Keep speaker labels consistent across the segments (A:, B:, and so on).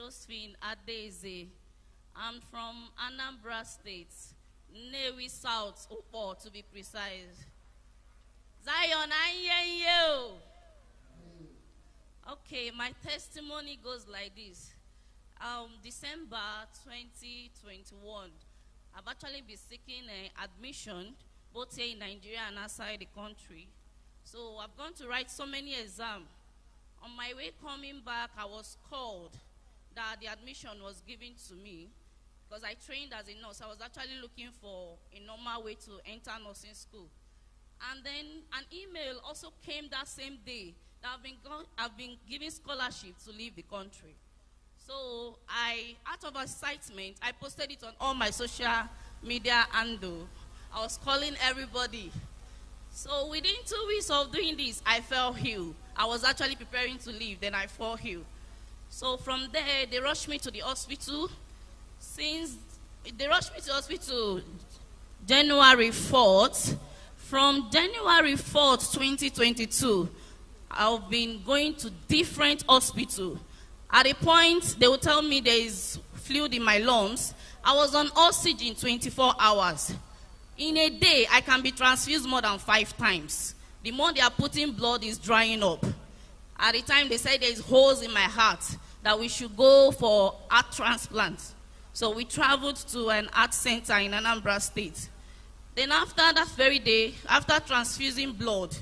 A: Josephine Adeze. I'm from Anambra State, Newi South, Upo to be precise. Zion, I hear you. Okay, my testimony goes like this. December 2021, I've actually been seeking admission, both here in Nigeria and outside the country. So I've gone to write so many exams. On my way coming back, I was called that the admission was given to me because I trained as a nurse. I was actually looking for a normal way to enter nursing school. And then an email also came that same day that I've been given scholarship to leave the country. So out of excitement, I posted it on all my social media handle. I was calling everybody. So within 2 weeks of doing this, I fell ill. I was actually preparing to leave, then I fell ill. So from there, they rushed me to the hospital. Since they rushed me to the hospital January 4th, from January 4th, 2022, I've been going to different hospitals. At a point, they would tell me there is fluid in my lungs. I was on oxygen 24 hours. In a day, I can be transfused more than 5 times. The more they are putting blood is drying up. At the time, they said there is holes in my heart, that we should go for heart transplant. So we traveled to an heart center in Anambra State. Then after that very day, after transfusing blood,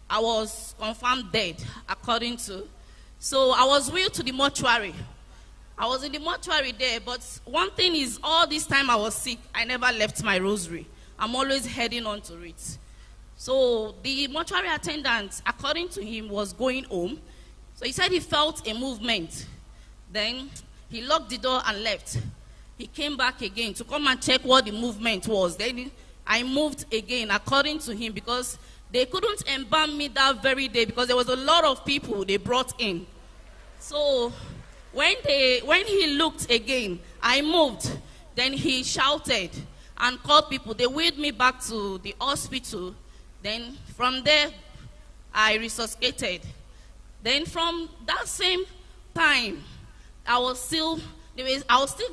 A: I was confirmed dead, according to. So I was wheeled to the mortuary. I was in the mortuary there, but one thing is, all this time I was sick, I never left my rosary. I'm always heading on to it. So the mortuary attendant, according to him, was going home. So he said he felt a movement. Then he locked the door and left. He came back again to come and check what the movement was. Then I moved again, according to him, because they couldn't embalm me that very day because there was a lot of people they brought in. So when he looked again, I moved. Then he shouted and called people. They wheeled me back to the hospital. Then from there, I resuscitated. Then from that same time, I was still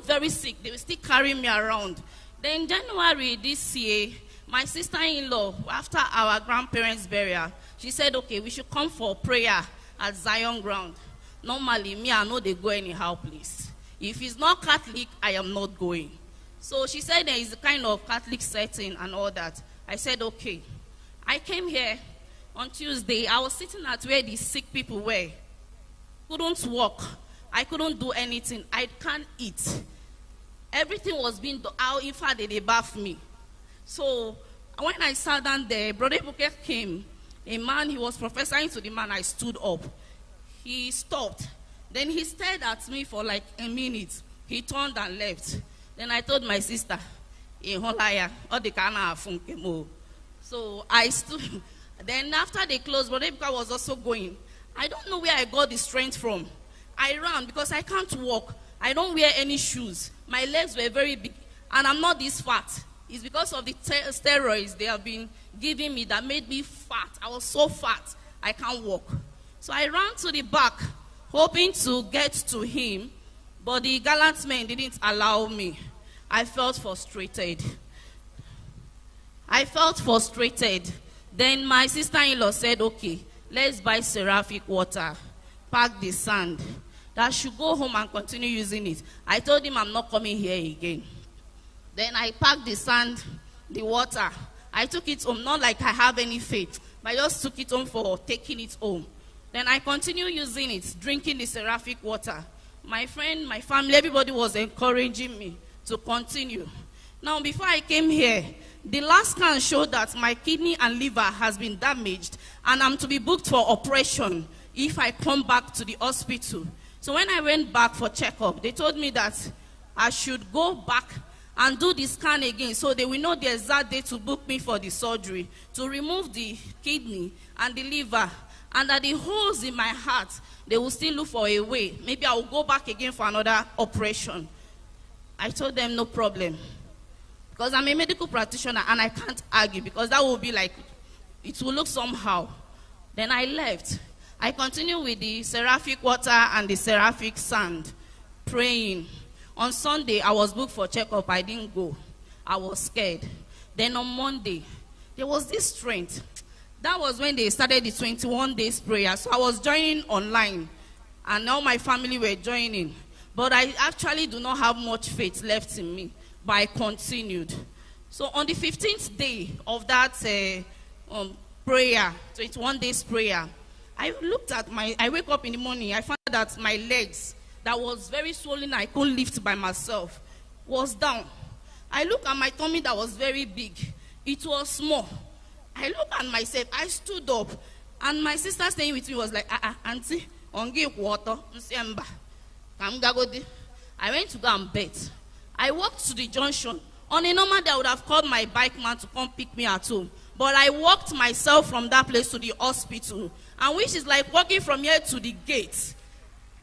A: very sick. They were still carrying me around. Then January this year, my sister-in-law, after our grandparents' burial, she said, okay, we should come for prayer at Zion ground. Normally, me, I know they go anyhow, please. If it's not Catholic, I am not going. So she said there is a kind of Catholic setting and all that. I said, okay. I came here on Tuesday. I was sitting at where the sick people were. Couldn't walk. I couldn't do anything. I can't eat. Everything was being done. How in fact did they bath me? So when I sat down there, Brother Ebuka came. A man, he was prophesying to the man. I stood up. He stopped. Then he stared at me for like a minute. He turned and left. Then I told my sister, so I stood. Then after they closed, Brother Ebuka was also going. I don't know where I got the strength from. I ran because I can't walk. I don't wear any shoes. My legs were very big. And I'm not this fat. It's because of the steroids they have been giving me that made me fat. I was so fat, I can't walk. So I ran to the back, hoping to get to him. But the gallant men didn't allow me. I felt frustrated. Then my sister-in-law said, okay, let's buy seraphic water, pack the sand. That I should go home and continue using it. I told him I'm not coming here again. Then I packed the sand, the water. I took it home, not like I have any faith, but I just took it home for taking it home. Then I continued using it, drinking the seraphic water. My friend, my family, everybody was encouraging me to continue. Now, before I came here, the last scan showed that my kidney and liver has been damaged, and I'm to be booked for operation if I come back to the hospital. So when I went back for checkup, they told me that I should go back and do the scan again so they will know the exact day to book me for the surgery, to remove the kidney and the liver, and that the holes in my heart, they will still look for a way. Maybe I will go back again for another operation. I told them no problem. Because I'm a medical practitioner and I can't argue because that will be like, it will look somehow. Then I left. I continued with the seraphic water and the seraphic sand. praying. On Sunday, I was booked for checkup. I didn't go. I was scared. Then on Monday, there was this strength. That was when they started the 21 days prayer. So I was joining online, and all my family were joining. But I actually do not have much faith left in me, but I continued. So on the 15th day of that prayer, 21 days prayer, I wake up in the morning, I found that my legs, that was very swollen, I couldn't lift by myself, was down. I look at my tummy that was very big. It was small. I look at myself, I stood up, and my sister staying with me was like, auntie, get water. I went to go and bet. I walked to the junction. On a normal day, I would have called my bike man to come pick me at home. But I walked myself from that place to the hospital, and which is like walking from here to the gate.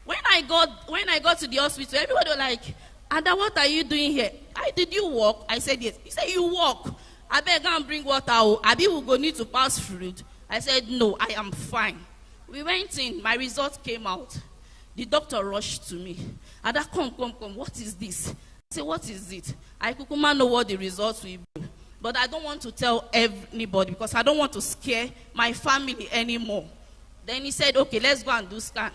A: When I got to the hospital, everybody was like, Ada, what are you doing here? Did you walk? I said, yes. He said, you walk. I beg and bring water. Abi will go need to pass fruit. I said, no, I am fine. We went in. My result came out. The doctor rushed to me. Ada, come. What is this? I said, what is it? I couldn't know what the results will be. But I don't want to tell anybody because I don't want to scare my family anymore. Then he said, okay, let's go and do scan.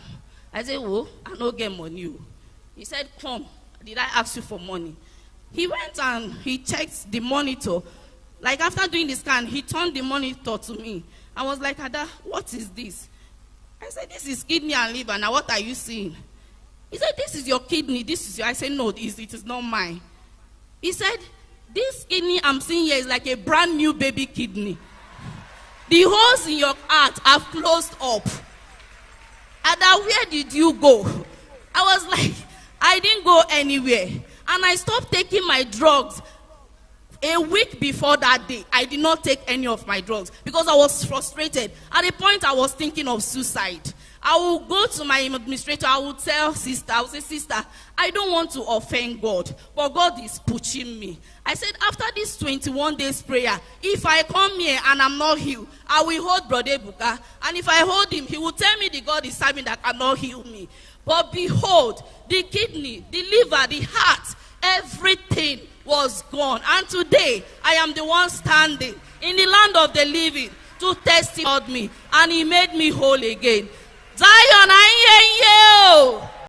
A: I said, oh, I don't get money. He said, come. Did I ask you for money? He went and he checked the monitor. Like after doing the scan, he turned the monitor to me. I was like, Ada, what is this? I said, this is kidney and liver. Now what are you seeing? He said, this is your kidney. This is your. I said, no, it is not mine. He said, this kidney I'm seeing here is like a brand new baby kidney. The holes in your heart have closed up. Ada, where did you go? I was like, I didn't go anywhere. And I stopped taking my drugs. A week before that day, I did not take any of my drugs because I was frustrated. At a point, I was thinking of suicide. I will go to my administrator. I will tell sister, I will say, sister, I don't want to offend God, but God is pushing me. I said, after this 21 days prayer, if I come here and I'm not healed, I will hold Brother Ebuka. And if I hold him, he will tell me the God is serving that cannot heal me. But behold, the kidney, the liver, the heart, everything was gone. And today, I am the one standing in the land of the living to testify me. And he made me whole again. Zion, I hear you.